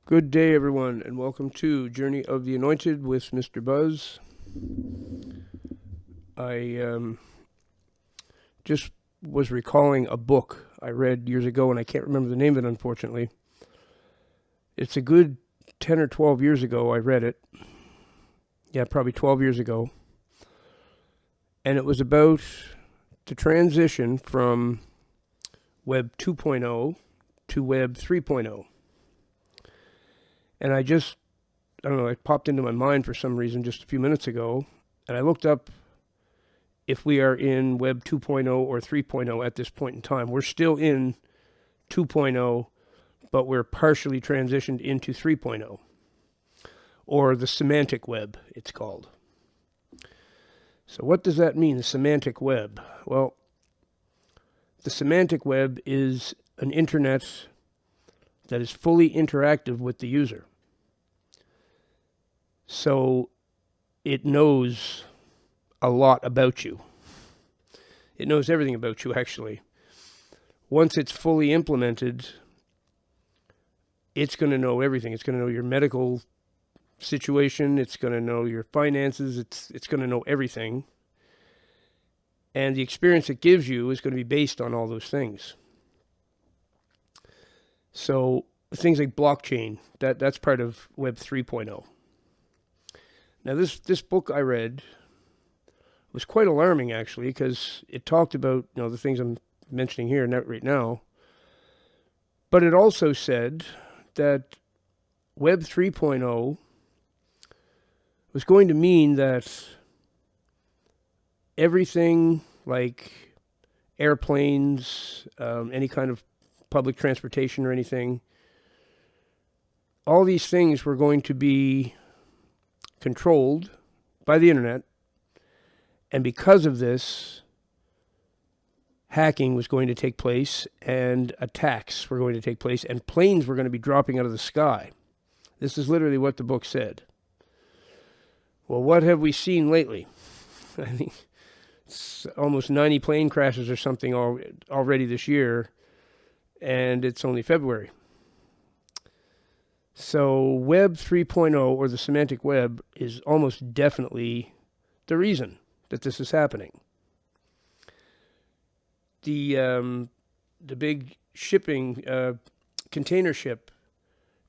Good day, everyone, and welcome to Journey of the Anointed with Mr. Buzz. I just was recalling a book I read years ago, and I can't remember the name of it, unfortunately. It's a good 10 or 12 years ago I read it. Yeah, probably 12 years ago. And it was about the transition from Web 2.0 to Web 3.0. And I don't know, it popped into my mind for some reason just a few minutes ago, and I looked up if we are in Web 2.0 or 3.0 at this point in time. We're still in 2.0, but we're partially transitioned into 3.0, or the semantic web, it's called. So what does that mean, the semantic web? Well, the semantic web is an internet that is fully interactive with the user. So it knows a lot about you. It knows everything about you, actually. Once it's fully implemented, it's going to know everything. It's going to know your medical situation. It's going to know your finances. It's going to know everything. And the experience it gives you is going to be based on all those things. So things like blockchain, that's part of Web 3.0. Now this book I read was quite alarming, actually, because it talked about the things I'm mentioning here right now. But it also said that Web 3.0 was going to mean that everything like airplanes, any kind of public transportation or anything, all these things were going to be controlled by the internet. And because of this, hacking was going to take place and attacks were going to take place and planes were going to be dropping out of the sky. This is literally what the book said. Well, what have we seen lately? I think it's almost 90 plane crashes or something already this year, and it's only February. So Web 3.0, or the semantic web, is almost definitely the reason that this is happening. The big shipping container ship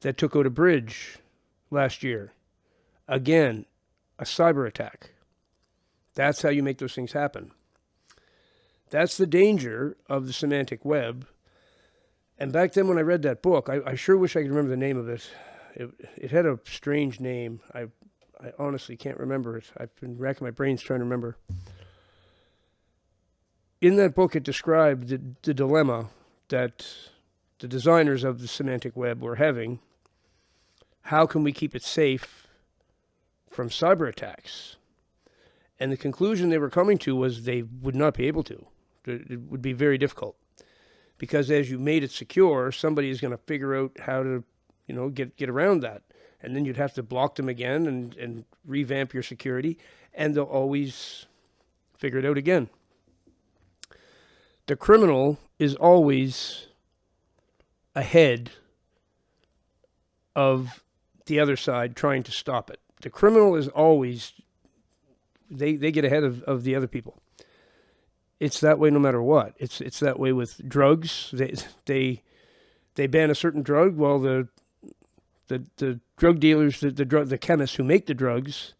that took out a bridge last year, again, a cyber attack. That's how you make those things happen. That's the danger of the semantic web. And back then when I read that book, I sure wish I could remember the name of it. It had a strange name. I honestly can't remember it. I've been racking my brains trying to remember. In that book, it described the dilemma that the designers of the semantic web were having. How can we keep it safe from cyber attacks? And the conclusion they were coming to was they would not be able to. It would be very difficult. Because as you made it secure, somebody is going to figure out how to, get around that. And then you'd have to block them again and revamp your security, and they'll always figure it out again. The criminal is always ahead of the other side trying to stop it. The criminal is always, they get ahead of the other people. It's that way no matter what. It's that way with drugs. They ban a certain drug. Well, the drug dealers, the chemists who make the drugs,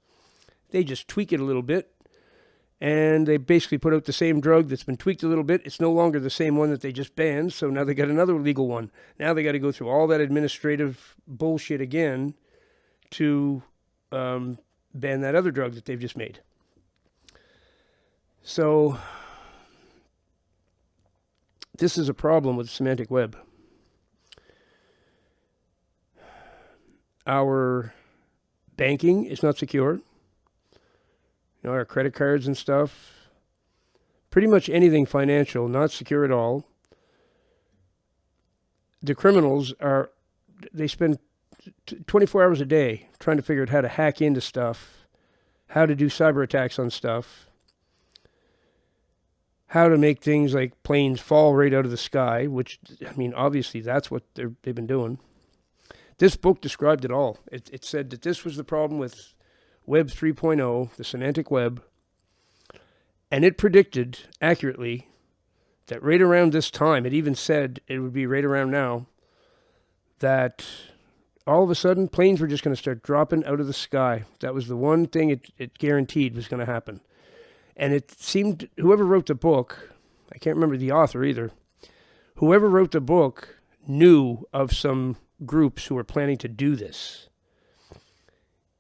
they just tweak it a little bit, and they basically put out the same drug that's been tweaked a little bit. It's no longer the same one that they just banned, so now they got another legal one. Now they got to go through all that administrative bullshit again to ban that other drug that they've just made. So this is a problem with the semantic web. Our banking is not secure. Our credit cards and stuff, pretty much anything financial, not secure at all. The criminals they spend 24 hours a day trying to figure out how to hack into stuff, how to do cyber attacks on stuff, how to make things like planes fall right out of the sky, which, obviously that's what they've been doing. This book described it all. It said that this was the problem with Web 3.0, the semantic web, and it predicted accurately that right around this time, it even said it would be right around now, that all of a sudden planes were just going to start dropping out of the sky. That was the one thing it guaranteed was going to happen. And it seemed, whoever wrote the book, I can't remember the author either, whoever wrote the book knew of some groups who were planning to do this.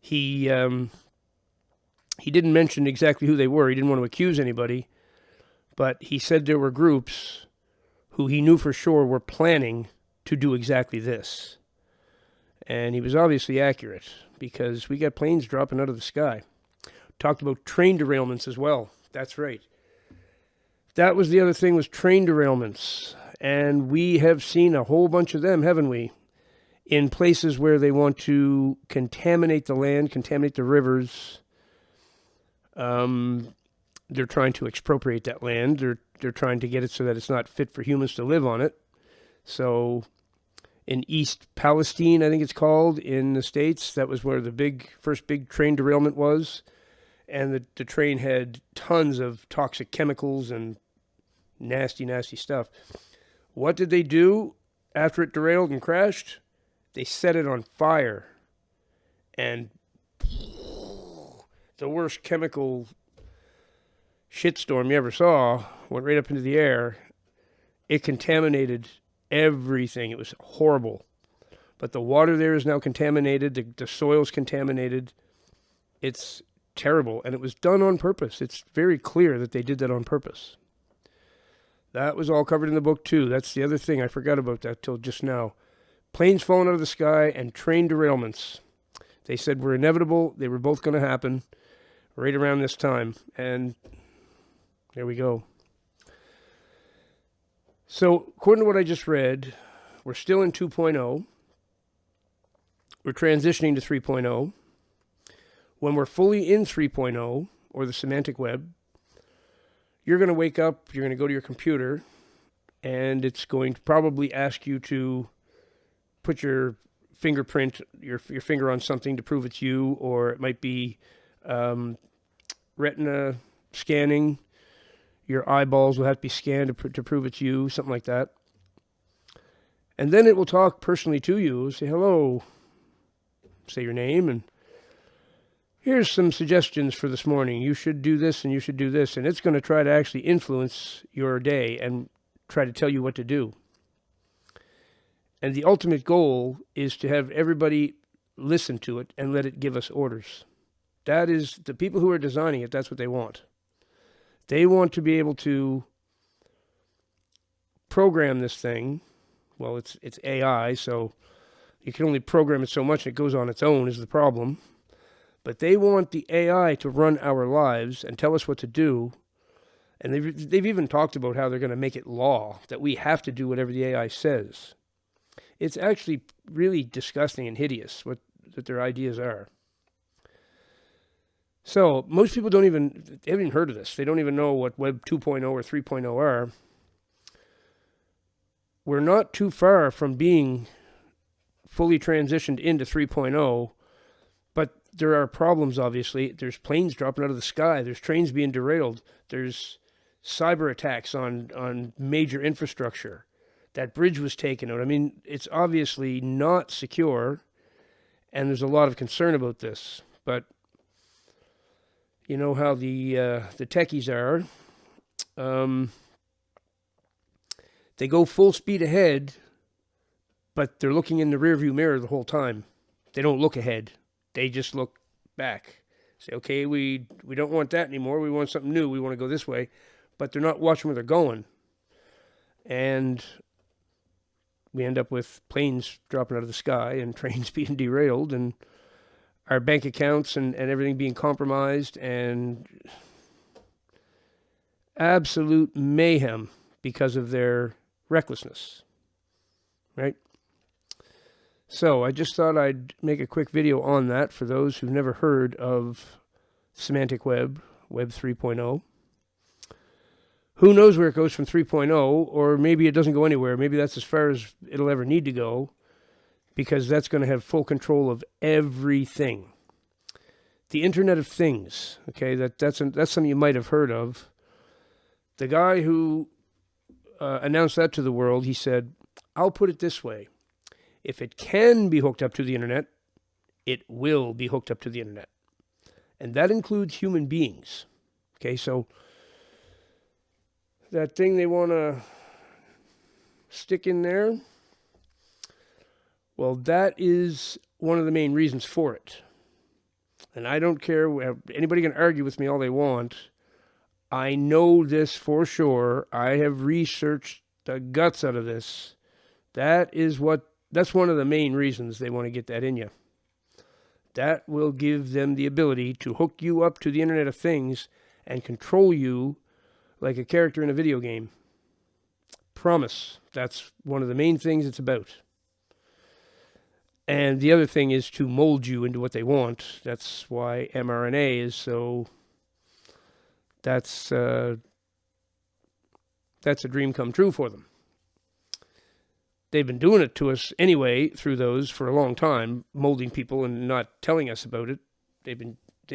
He didn't mention exactly who they were. He didn't want to accuse anybody. But he said there were groups who he knew for sure were planning to do exactly this. And he was obviously accurate, because we got planes dropping out of the sky. Talked about train derailments as well. That's right. That was the other thing, was train derailments. And we have seen a whole bunch of them, haven't we? In places where they want to contaminate the land, contaminate the rivers. They're trying to expropriate that land. They're trying to get it so that it's not fit for humans to live on it. So in East Palestine, I think it's called, in the States, that was where the first big train derailment was. And the train had tons of toxic chemicals and nasty, nasty stuff. What did they do after it derailed and crashed? They set it on fire. And the worst chemical shitstorm you ever saw went right up into the air. It contaminated everything. It was horrible. But the water there is now contaminated. The soil's contaminated. It's terrible. And it was done on purpose. It's very clear that they did that on purpose. That was all covered in the book too. That's the other thing. I forgot about that till just now. Planes falling out of the sky and train derailments. They said were inevitable. They were both going to happen right around this time. And there we go. So, according to what I just read, we're still in 2.0. We're transitioning to 3.0. When we're fully in 3.0, or the semantic web, you're going to wake up, you're going to go to your computer, and it's going to probably ask you to put your fingerprint, your finger on something to prove it's you, or it might be retina scanning. Your eyeballs will have to be scanned to prove it's you, something like that. And then it will talk personally to you, say hello, say your name, and here's some suggestions for this morning. You should do this and you should do this. And it's going to try to actually influence your day and try to tell you what to do. And the ultimate goal is to have everybody listen to it and let it give us orders. That is, the people who are designing it, that's what they want. They want to be able to program this thing. Well, it's AI, so you can only program it so much, and it goes on its own is the problem. But they want the AI to run our lives and tell us what to do. And they've even talked about how they're going to make it law, that we have to do whatever the AI says. It's actually really disgusting and hideous what their ideas are. So most people they haven't even heard of this. They don't even know what Web 2.0 or 3.0 are. We're not too far from being fully transitioned into 3.0, but there are problems, obviously. There's planes dropping out of the sky. There's trains being derailed. There's cyber attacks on major infrastructure. That bridge was taken out. I mean, it's obviously not secure, and there's a lot of concern about this. But you know how the techies are. They go full speed ahead, but they're looking in the rearview mirror the whole time. They don't look ahead. They just look back. Say, okay, we don't want that anymore. We want something new. We want to go this way. But they're not watching where they're going. And we end up with planes dropping out of the sky and trains being derailed and our bank accounts and everything being compromised and absolute mayhem because of their recklessness, right? So I just thought I'd make a quick video on that for those who've never heard of semantic web, Web 3.0. Who knows where it goes from 3.0, or maybe it doesn't go anywhere. Maybe that's as far as it'll ever need to go, because that's going to have full control of everything. The Internet of Things, okay, that's something you might have heard of. The guy who announced that to the world, he said, I'll put it this way. If it can be hooked up to the Internet, it will be hooked up to the Internet. And that includes human beings. Okay, so that thing they want to stick in there, well, that is one of the main reasons for it. And I don't care, anybody can argue with me all they want. I know this for sure. I have researched the guts out of this. That's one of the main reasons they want to get that in you. That will give them the ability to hook you up to the Internet of Things and control you like a character in a video game. Promise. That's one of the main things it's about. And the other thing is to mold you into what they want. That's why mRNA is so... That's a dream come true for them. They've been doing it to us anyway through those for a long time, molding people and not telling us about it. They've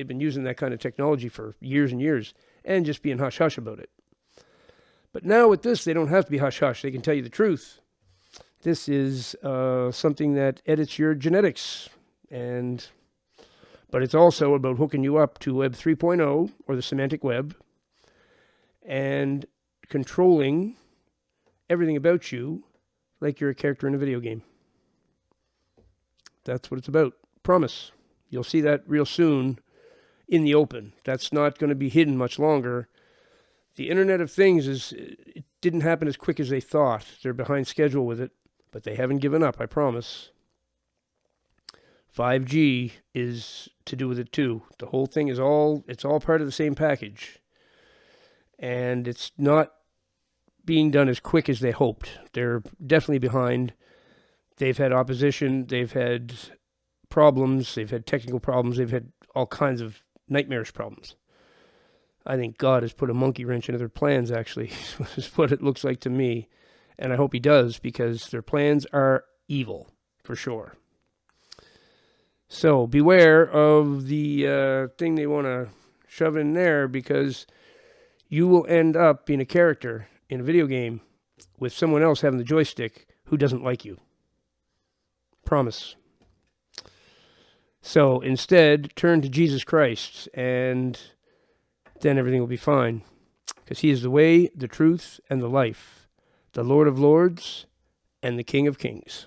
been using that kind of technology for years and years and just being hush-hush about it. But now with this, they don't have to be hush-hush. They can tell you the truth. This is something that edits your genetics. But it's also about hooking you up to Web 3.0 or the semantic web and controlling everything about you like you're a character in a video game. That's what it's about. Promise. You'll see that real soon in the open. That's not going to be hidden much longer. The Internet of Things it didn't happen as quick as they thought. They're behind schedule with it, but they haven't given up, I promise. 5G is to do with it too. The whole thing is all part of the same package. And it's not being done as quick as they hoped. They're definitely behind. They've had opposition. They've had problems. They've had technical problems. They've had all kinds of nightmarish problems. I think God has put a monkey wrench into their plans, actually, is what it looks like to me. And I hope he does, because their plans are evil, for sure. So beware of the thing they want to shove in there, because you will end up being a character in a video game with someone else having the joystick who doesn't like you. Promise. So instead, turn to Jesus Christ, and then everything will be fine. Because he is the way, the truth, and the life, the Lord of Lords, and the King of Kings.